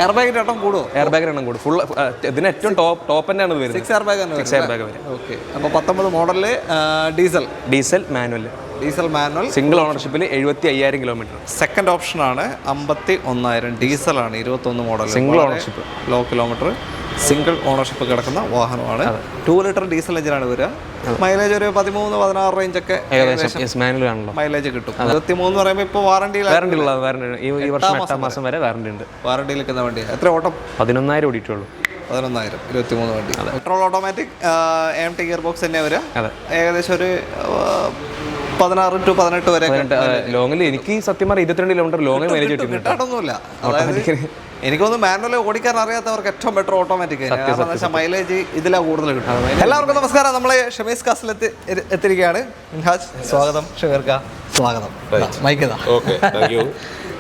Air ബാഗിന്റെ എണ്ണം കൂടുമോ? Air ബാഗിന്റെ എണ്ണം കൂടും. ഫുൾ ഇതിന് ഏറ്റവും ടോപ്പ് തന്നെയാണ് വരുന്നത്. 6 എയർ ബാഗ് ആണ്. 6 എയർ ബാഗ് വരും. ഓക്കെ. അപ്പോൾ 19 മോഡലില് ഡീസൽ മാനുവൽ സിംഗിൾ ഓണർഷിപ്പിൽ 75,000 കിലോമീറ്റർ. സെക്കൻഡ് ഓപ്ഷനാണ് 51,000 ഡീസലാണ്. 21 model single ownership, low kilometre, single ownership കിടക്കുന്ന വാഹനമാണ്. 2 ലിറ്റർ ഡീസൽ എഞ്ചിനാണ് വരിക. മൈലേജ് ഒരു 13-16 റേഞ്ച് ഒക്കെ മൈലേജ് കിട്ടും. 23 എന്ന് പറയുമ്പോൾ ഇപ്പോൾ വാറണ്ടി ഈ വർഷം 8 മാസം വരെ വാറണ്ടി ഉണ്ട്. വാറണ്ടി നിൽക്കുന്ന വണ്ടി എത്ര ഓട്ടം? 11,000 ഓടിയിട്ടുള്ളൂ. 11,000 23 വണ്ടി. Petrol automatic AMT gear box തന്നെ വരിക. ഏകദേശം ഒരു 16 to 18 വരെ ലോങ്ങിൽ. എനിക്ക് സത്യം പറഞ്ഞാൽ 22 കിലോമീറ്റർ ലോങ്ങിൽ മൈലേജ് കിട്ടാട്ടൊന്നുമില്ല. അതായത് എനിക്കൊന്ന് മാനുവൽ ഓടിക്കാൻ അറിയാത്തവർക്ക് ഏറ്റവും ബെറ്റർ ഓട്ടോമാറ്റിക്. മൈലേജ് ഇതിലാണ് കൂടുതൽ കിട്ടും. എല്ലാവർക്കും നമസ്കാരം. നമ്മളെ ഷമീസ് കാസിൽ എത്തിയിരിക്കുകയാണ്. മിൻഹാജ് സ്വാഗതം. ഷമീർക്ക സ്വാഗതം. മൈക്കതാ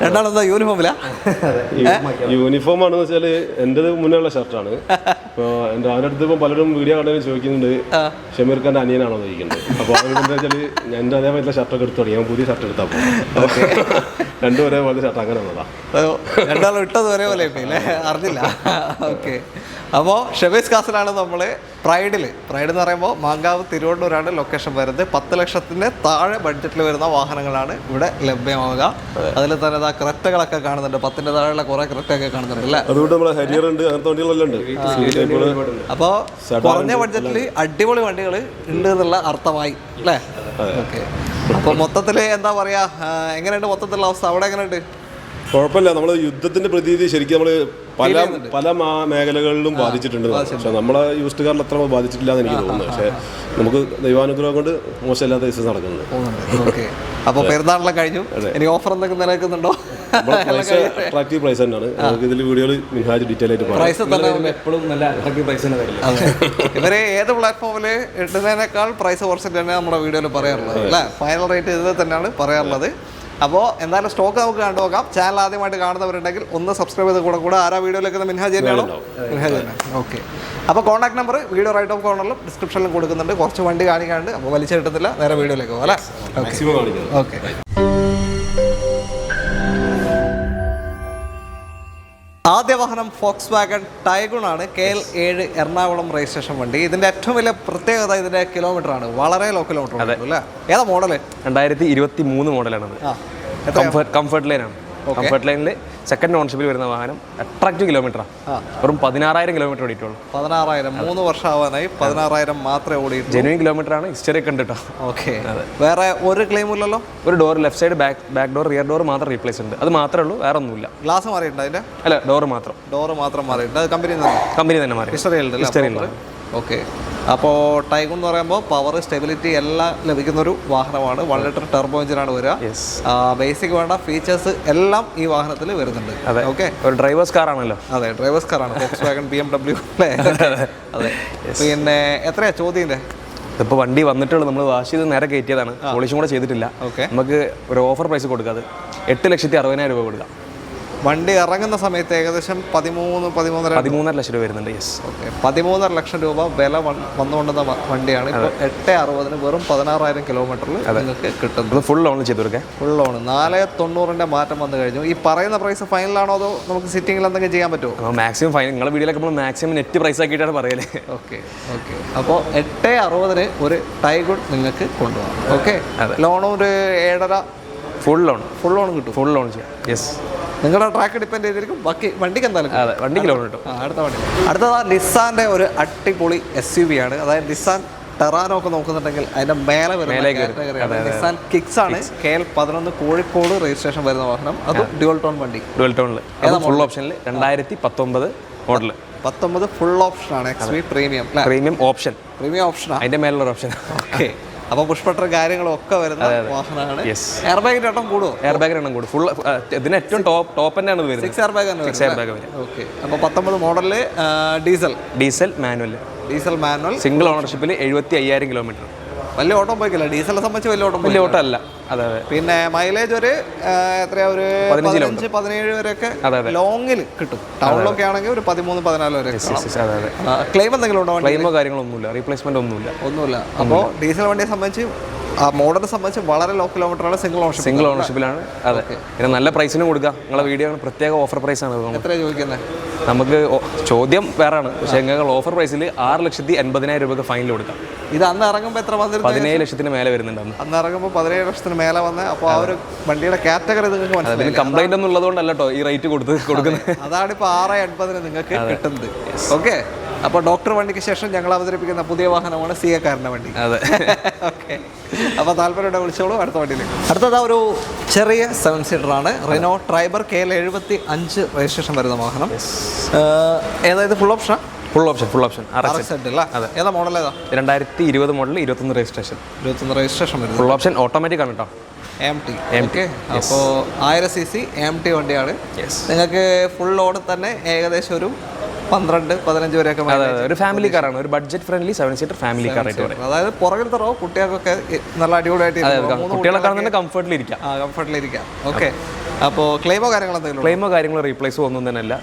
രണ്ടാളെന്താ യൂണിഫോമില്ല? യൂണിഫോം ആണെന്ന് വെച്ചാല് എൻ്റെ മുന്നേയുള്ള ഷർട്ടാണ്. ഇപ്പോൾ എൻ്റെ അവനടുത്ത് ഇപ്പം പലരും വീഡിയോ കണ്ടു ചോദിക്കുന്നുണ്ട് ഷമീർ ഖാൻ്റെ അനിയനാണോ ചോദിക്കുന്നത്. അപ്പോൾ അവനെന്താ വെച്ചാൽ ഞാൻ എൻ്റെ അതേപോലത്തെ ഷർട്ടൊക്കെ എടുത്തു തുടങ്ങി. ഞാൻ പുതിയ ഷർട്ട് എടുത്താൽ രണ്ടും ഒരേപോലെ ഷർട്ട് അങ്ങനെ വന്നതാ. രണ്ടാളും ഇട്ടത് ഒരേപോലെ അറിഞ്ഞില്ല. ഓക്കെ. അപ്പോൾ ഷമീസ് കാസിലാണ് നമ്മൾ പ്രൈഡ് എന്ന് പറയുമ്പോൾ മാങ്കാവ് തിരുവണ്ണൂരാണ് ലൊക്കേഷൻ വരുന്നത്. 10 ലക്ഷത്തിന് താഴെ ബഡ്ജറ്റിൽ വരുന്ന വാഹനങ്ങളാണ് ഇവിടെ ലഭ്യമാവുക. അതിൽ തന്നെ ക്രെറ്റകളൊക്കെ കാണുന്നുണ്ട്. 10ന്റെ താഴെയുള്ള കുറെ ക്രെറ്റൊക്കെ കാണുന്നുണ്ട് അല്ലേ? അപ്പോൾ കുറഞ്ഞ ബഡ്ജറ്റിൽ അടിപൊളി വണ്ടികൾ ഉണ്ട് എന്നുള്ള അർത്ഥമായി അല്ലേ? ഓക്കെ. അപ്പോൾ മൊത്തത്തിൽ എന്താ പറയാ, എങ്ങനെയുണ്ട് മൊത്തത്തിലുള്ള അവസ്ഥ അവിടെ? എങ്ങനെയുണ്ട്? കുഴപ്പമില്ല. നമ്മൾ യുദ്ധത്തിന്റെ പ്രതീതി ശരിക്കും നമ്മൾ പല മേഖലകളിലും ബാധിച്ചിട്ടുണ്ട്. പക്ഷെ നമ്മളെ യൂസ്ഡ് കാറിൽ അത്ര ബാധിച്ചിട്ടില്ല എന്ന് എനിക്ക് തോന്നുന്നു. പക്ഷെ നമുക്ക് ദൈവാനുഗ്രഹം കൊണ്ട് മോശമില്ലാത്ത കേസ് നടക്കുന്നുണ്ട്. അപ്പോൾ പെരുന്നാളെല്ലാം കഴിഞ്ഞു. ഇനി ഓഫർ എന്തെങ്കിലും നിലനിൽക്കുന്നുണ്ടോ? അട്രാക്റ്റീവ് പ്രൈസ് തന്നെയാണ്. നമുക്ക് ഇതിൽ വീഡിയോയിൽ മിൻഹാജ് ഡീറ്റെയിൽ ആയിട്ട് പ്രൈസ് തന്നെ എപ്പോഴും നല്ല അട്രാക്റ്റീവ് പ്രൈസ് തന്നെ തരില്ല. ഇവരെ ഏത് പ്ലാറ്റ്ഫോമിൽ ഇടുന്നതിനേക്കാൾ പ്രൈസ് കുറച്ചിട്ട് തന്നെ നമ്മുടെ വീഡിയോയിൽ പറയാറുള്ളത് അല്ലേ? ഫൈനൽ റേറ്റ് ഇതിൽ തന്നെയാണ് പറയാറുള്ളത്. അപ്പോൾ എന്തായാലും സ്റ്റോക്ക് നമുക്ക് കണ്ടുനോക്കാം. ചാനൽ ആദ്യമായിട്ട് കാണുന്നവരുണ്ടെങ്കിൽ ഒന്ന് സബ്സ്ക്രൈബ് ചെയ്ത് കൂടെ ആരാ വീഡിയോയിലേക്ക് മിൻഹാജ് തന്നെയാണോ? മിൻഹാജ് തന്നെ. ഓക്കെ. അപ്പോൾ contact number video right of കോർണറിലും ഡിസ്ക്രിപ്ഷനിലും കൊടുക്കുന്നുണ്ട്. കുറച്ച് വണ്ടി കാണിക്കാണ്ട്. അപ്പോൾ വലിച്ചു കിട്ടത്തില്ല. നേരെ വീഡിയോയിലേക്ക് പോകാം അല്ലേ? ഓക്കെ. ആദ്യ വാഹനം ഫോക്സ് വാഗൺ ടൈഗൺ ആണ്. KL7 എറണാകുളം രജിസ്ട്രേഷൻ വണ്ടി. ഇതിന്റെ ഏറ്റവും വലിയ പ്രത്യേകത ഇതിന്റെ കിലോമീറ്റർ ആണ്. വളരെ ലോ കിലോമീറ്റർ അല്ലേ? ഏതാ മോഡല്? 2023 മോഡലാണത്. കംഫർട്ട് ലൈനാണ്. കംഫർട്ട് ലൈനിൽ സെക്കൻഡ് ഓണർഷിപ്പിൽ വരുന്ന വാഹനം. അട്രാക്റ്റീവ് കിലോമീറ്ററാണ്. വെറും 16,000 കിലോമീറ്റർ ഓടിയിട്ടുള്ളൂ. 16,000 3 വർഷം ആവാനായി. 16,000 മാത്രമേ ഓടിയിട്ടുള്ളൂ. ജെനുവിൻ കിലോമീറ്റർ ആണ്. ഹിസ്റ്ററി ഒക്കെ ഉണ്ട് കേട്ടോ. ഓക്കെ. വേറെ ഒരു ക്ലെയിം ഇല്ലല്ലോ? ഒരു door left side back door rear door മാത്രം റീപ്ലേസ് ഉണ്ട്. അത് മാത്രമേ ഉള്ളൂ, വേറെ ഒന്നുമില്ല. ഗ്ലാസ് മാറിയിട്ടുണ്ട് അതിന്റെ? അല്ല, ഡോർ മാത്രം മാറിയിട്ടുണ്ട്. അത് കമ്പനി തന്നെ മാറി. ഹിസ്റ്ററി. ഓക്കെ. അപ്പോൾ ടൈഗൺ എന്ന് പറയുമ്പോൾ പവർ, സ്റ്റെബിലിറ്റി എല്ലാം ലഭിക്കുന്നൊരു വാഹനമാണ്. 1 ലിറ്റർ ടെർബോ എഞ്ചിനാണ് വരിക. ബേസിക് വേണ്ട ഫീച്ചേഴ്സ് എല്ലാം ഈ വാഹനത്തിൽ വരുന്നുണ്ട്. ഓക്കെ. ഒരു ഡ്രൈവേഴ്സ് കാർ ആണല്ലോ. അതെ, ഡ്രൈവേഴ്സ് കാറാണ്. ഫോക്സ് വാഗൺ BMW അല്ലേ? അതെ. പിന്നെ എത്രയാ ചോദ്യൻ്റെ? ഇപ്പോൾ വണ്ടി വന്നിട്ടുള്ളൂ. നമ്മൾ വാഷ് ചെയ്ത് നേരെ കയറ്റിയതാണ്. പോളിഷും കൂടെ ചെയ്തിട്ടില്ല. ഓക്കെ. നമുക്ക് ഒരു ഓഫർ പ്രൈസ് കൊടുക്കാതെ 8,60,000 രൂപ കൊടുക്കാം. വണ്ടി ഇറങ്ങുന്ന സമയത്ത് ഏകദേശം 13.5 ലക്ഷം രൂപ വരുന്നുണ്ട്. യെസ്. ഓക്കെ. 13.5 ലക്ഷം രൂപ വില വന്നുകൊണ്ടുന്ന വണ്ടിയാണ്. ഇപ്പോൾ 860 വെറും 16,000 കിലോമീറ്ററിൽ നിങ്ങൾക്ക് കിട്ടുന്നത്. ഫുൾ ലോൺ ചെയ്ത് കൊടുക്കാം. ഫുൾ ലോൺ 490 മാറ്റം വന്നു കഴിഞ്ഞു. ഈ പറയുന്ന പ്രൈസ് ഫൈനലാണോ അതോ നമുക്ക് സിറ്റിംഗിൽ എന്തെങ്കിലും ചെയ്യാൻ പറ്റുമോ? മാക്സിമം ഫൈനൽ നിങ്ങളുടെ വീഡിയോയിലൊക്കെ നമ്മൾ മാക്സിമം നെറ്റ് പ്രൈസ് ആക്കിയിട്ടാണ് പറയല്. ഓക്കെ. അപ്പോൾ 860 ഒരു ടൈഗൺ നിങ്ങൾക്ക് കൊണ്ടുപോകാം. ഓക്കെ. ലോണും ഒരു 7.5 ഫുൾ ലോൺ കിട്ടും. ഫുൾ ലോൺ ചെയ്യാം. യെസ്. നിങ്ങളുടെ ട്രാക്ക് ഡിപ്പെൻഡ് ചെയ്തിരിക്കും. ബാക്കി വണ്ടിക്ക് എന്തായാലും വണ്ടിക്ക് ലോൺ കിട്ടും. അടുത്തതാ നിസാന്റെ ഒരു അടിപൊളി SUV ആണ്. അതായത് നിസാൻ ടെറാനോ ഒക്കെ നോക്കുന്നുണ്ടെങ്കിൽ അതിന്റെ മേലെ വരുന്ന നിസാൻ കിക്സ് ആണ്. KL11 കോഴിക്കോട് രജിസ്ട്രേഷൻ വരുന്ന വാഹനം. അത് ഡ്യുവൽ ടോൺ വണ്ടി. ഡ്യുവൽ ടോണിൽ ഫുൾ ഓപ്ഷനിൽ 2019 മോഡൽ. 19 ഫുൾ ഓപ്ഷൻ ആണ്. XV premium option. അതിന്റെ മേലുള്ള ഓപ്ഷൻ. ഓക്കെ. അപ്പോൾ പുഷ്പട്ടർ കാര്യങ്ങളും ഒക്കെ വരുന്ന വാഹനമാണ്. എയർ ബാഗിന്റെ എണ്ണം കൂടുമോ? എയർ ബാഗിന്റെ എണ്ണം കൂടും. ഫുൾ ഇതിന് ഏറ്റവും ടോപ്പ് തന്നെയാണ് വരുന്നത്. 6 എയർ ബാഗ് വരും. ഓക്കെ. അപ്പോൾ 19 മോഡലില് ഡീസൽ മാനുവൽ സിംഗിൾ ഓണർഷിപ്പിൽ 75,000 കിലോമീറ്റർ. വലിയ ഓട്ടം പോയിക്കില്ല. ഡീസലിനെ സംബന്ധിച്ച് വലിയ ഓട്ടം അല്ല. അതെ. പിന്നെ മൈലേജ് ഒരു എത്രയാ, ഒരു 15-17 വരെയൊക്കെ ലോങ്ങിൽ കിട്ടും. ടൗണിലൊക്കെ ആണെങ്കിൽ ഒരു 13-14 വരെ. ക്ലെയിം എന്തെങ്കിലും ഉണ്ടോ? ക്ലെയിമോ കാര്യങ്ങളൊന്നുമില്ല. റീപ്ലേസ്മെന്റ് ഒന്നുമില്ല. അപ്പോൾ ഡീസൽ വണ്ടിയെ സംബന്ധിച്ച് ആ മോഡലിനെ സംബന്ധിച്ച് വളരെ ലോ കിലോമീറ്ററാണ്, സിംഗിൾ ഓണർഷിപ്പിലാണ്. അതെ, പിന്നെ നല്ല പ്രൈസിനും കൊടുക്കാം. നിങ്ങളെ വീഡിയോ പ്രത്യേക ഓഫർ പ്രൈസാണ്. എത്രയാണ് ചോദിക്കുന്നത്? നമുക്ക് ചോദ്യം വേറാണ്, പക്ഷേ ഞങ്ങൾ ഓഫർ പ്രൈസിൽ 6,80,000 രൂപയ്ക്ക് ഫൈനൽ കൊടുക്കാം. ഇത് അന്ന് ഇറങ്ങുമ്പോൾ എത്ര വന്നിരുന്നു? 17 ലക്ഷത്തിന് മേലെ വരുന്നുണ്ട്. അന്ന് ഇറങ്ങുമ്പോൾ 17 ലക്ഷത്തിന് മേലെ വന്ന്. അപ്പോൾ ആ ഒരു വണ്ടിയുടെ കാറ്റഗറി നിങ്ങൾക്ക് മനസ്സിലായി. കംപ്ലൈന്റ് ഒന്നും ഉള്ളതുകൊണ്ടല്ല കേട്ടോ ഈ റേറ്റ് കൊടുക്കുന്നത്. അതാണ് ഇപ്പോൾ 6,80,000 നിങ്ങൾക്ക് കിട്ടുന്നത്. ഓക്കെ, അപ്പോൾ ഡോക്ടർ വണ്ടിക്ക് ശേഷം ഞങ്ങൾ അവതരിപ്പിക്കുന്ന പുതിയ വാഹനമാണ് സിയക്കാരൻ്റെ വണ്ടി. അതെ, ഓക്കെ. അപ്പോൾ താല്പര്യമുണ്ടെങ്കിൽ വിളിച്ചോളൂ. അടുത്ത വണ്ടിയിലേക്ക്. അടുത്തത് ഒരു ചെറിയ 7 സീറ്ററാണ്, റെനോ ട്രൈബർ KL 75 രജിസ്ട്രേഷൻ വരുന്ന വാഹനം. ഏതായത് full option? Full option RX അല്ല. ഏതാ മോഡൽ? ഏതാ? 2020 മോഡൽ, 21 രജിസ്ട്രേഷൻ. 21 രജിസ്ട്രേഷൻ വരുന്നത്. ഫുൾ ഓപ്ഷൻ ഓട്ടോമാറ്റിക് ആണ് കേട്ടോ. MT. ഓക്കെ, അപ്പോൾ 1000 cc MT വണ്ടിയാണ്. നിങ്ങൾക്ക് ഫുൾ ലോഡ് തന്നെ ഏകദേശം ഒരു 12-15 വരെയൊക്കെ. ഒരു ഫാമിലി കാറാണ്, ഒരു budget friendly 7 seater family car ആയിട്ട് പറയും. അതായത് പുറകിലത്തെ റോ കുട്ടികൾക്കൊക്കെ നല്ല അടിപൊളിയായിട്ട് കുട്ടികളെ കാണുന്നതിന് കംഫർട്ടിലിരിക്കാം. ഓക്കെ, അപ്പോൾ ക്ലെയിമോ കാര്യങ്ങളോ റീപ്ലേസോ ഒന്നും തന്നെ അല്ല.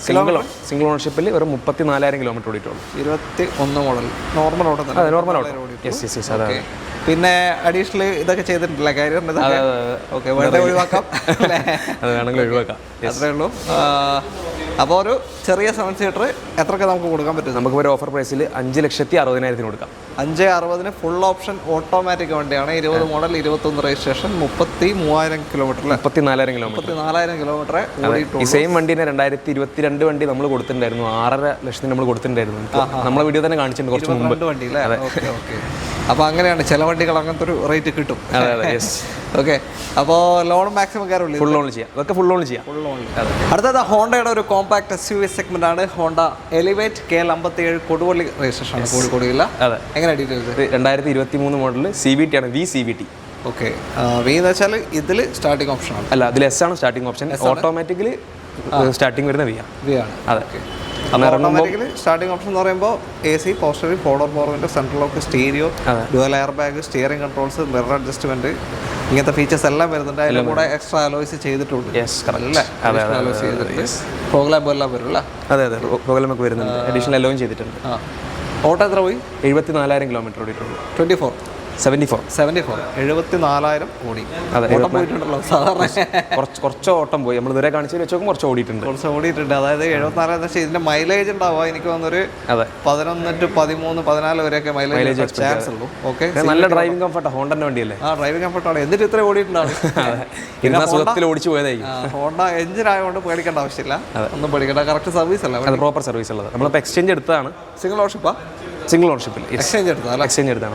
സിംഗിൾ ഓണർഷിപ്പിൽ ഒരു 34,000 കിലോമീറ്റർ ഓടിയിട്ടുള്ളൂ. 21 മോഡൽ നോർമൽ ഓട്ടം. നോർമൽ ഓട്ടം. പിന്നെ അഡീഷണൽ ഇതൊക്കെ ചെയ്തിട്ടില്ല കാര്യം. ഓക്കെ, വെറുതെ ഒഴിവാക്കാം. അത് വേണമെങ്കിൽ ഒഴിവാക്കാം. അത്രേ ഉള്ളൂ. അപ്പോൾ ഒരു ചെറിയ 7 സീറ്റർ എത്രയൊക്കെ നമുക്ക് കൊടുക്കാൻ പറ്റും? നമുക്ക് ഒരു ഓഫർ പ്രൈസിൽ 5,60,000 കൊടുക്കാം. 5,60,000 ഫുൾ ഓപ്ഷൻ ഓട്ടോമാറ്റിക് വണ്ടിയാണ്. 20 മോഡൽ, 21 രജിസ്ട്രേഷൻ, 33,000 കിലോമീറ്റർ. 34,000 കിലോമീറ്റർ ഓടിയിട്ടുള്ളൂ. ഈ സെയിം വണ്ടിനെ 2022 വണ്ടി നമ്മൾ കൊടുത്തിട്ടുണ്ടായിരുന്നു. 6.5 ലക്ഷത്തിന് നമ്മൾ കൊടുത്തിട്ടുണ്ടായിരുന്നു. നമ്മളെ വീഡിയോ തന്നെ കാണിച്ചിട്ടുണ്ട് കുറച്ച് മുമ്പ്. വണ്ടി അല്ലേ? ഓക്കെ. അപ്പോൾ അങ്ങനെയാണ് ചില വണ്ടികൾ അങ്ങനത്തെ ഒരു റേറ്റ് കിട്ടും. ഓക്കെ, അപ്പോൾ ലോൺ മാക്സിമം കയറുള്ളൂ. ഫുൾ ലോൺ ചെയ്യാം. അതൊക്കെ ഫുൾ ലോൺ ചെയ്യാം. അടുത്തത് ഹോണ്ടയുടെ ഒരു കോമ്പാക്ട് SUV സെഗ്മെന്റ് ആണ്. Honda elevate KL 57 Koduvally registration ആണ്, കോഴിക്കോട് ജില്ല. അതെ, എങ്ങനെ ഡീറ്റെയിൽസ്? 2023 മോഡൽ CVT ആണ്, VCVT. ഓക്കെ, V എന്ന് വെച്ചാൽ ഇതിൽ സ്റ്റാർട്ടിംഗ് ഓപ്ഷൻ ആണ്. അല്ല, അതിൽ S ആണ് സ്റ്റാർട്ടിംഗ് ഓപ്ഷൻ. ഓട്ടോമാറ്റിക്കലി സ്റ്റാർട്ടിംഗ് വരുന്ന V ആണ്. അതെ, സ്റ്റാർട്ടിംഗ് ഓപ്ഷൻ എന്ന് പറയുമ്പോൾ AC, power steering, forward power window, central lock, stereo, dual air bag, steering controls, mirror adjustment, ഇങ്ങനത്തെ ഫീച്ചേഴ്സ് എല്ലാം വരുന്നുണ്ട്. അതിലും കൂടെ എക്സ്ട്രാ അലോയ്സ് ചെയ്തിട്ടുണ്ട് അല്ലേ? പ്രോഗ്രാം എല്ലാം വരും അല്ലേ? അതെ, പ്രോഗ്രാം ഒക്കെ വരുന്നുണ്ട്. അഡീഷണൽ അലോയും ചെയ്തിട്ടുണ്ട്. ഓട്ടോ എത്ര പോയി? 74,000 കിലോമീറ്റർ ഓടിയിട്ടുള്ളൂ. 74,000 ഓടി. അതെ, പോയിട്ടുണ്ടല്ലോ സാധാരണ. കുറച്ച് ഓട്ടം പോയി. നമ്മൾ ഇതുവരെ കാണിച്ചു വെച്ചോക്കും കുറച്ച് ഓടിയിട്ടുണ്ട്. അതായത് 74 വെച്ചാൽ ഇതിന്റെ മൈലേജ് ഉണ്ടാവുക എനിക്ക് തോന്നുന്നൊരു 11 to 13, 14 വരെയൊക്കെ മൈലേജ് ചാൻസ് ഉള്ളൂ. ഓക്കെ, നല്ല ഡ്രൈവിംഗ് കംഫർട്ട് ഹോണ്ടന്റെ വണ്ടിയല്ലേ? ഡ്രൈവിംഗ് കംഫർട്ടാണ്. എന്നിട്ട് ഇത്ര ഓടിയിട്ടുണ്ടാവും. സുഖത്തിൽ ഓടിച്ചു പോയതായിരിക്കും. ഹോണ്ട എഞ്ചിൻ ആയതുകൊണ്ട് പേടിക്കേണ്ട ആവശ്യമില്ല. ഒന്നും പേടിക്കേണ്ട. കറക്റ്റ് സർവീസ് അല്ല, അത് പ്രോപ്പർ സർവീസ് ഉള്ളത്. നമ്മളിപ്പോൾ എക്സ്ചേഞ്ച് എടുത്തതാണ്. സിംഗിൾ ഓണർഷിപ്പിൽ എക്സ്ചേഞ്ച് എടുത്താണ്.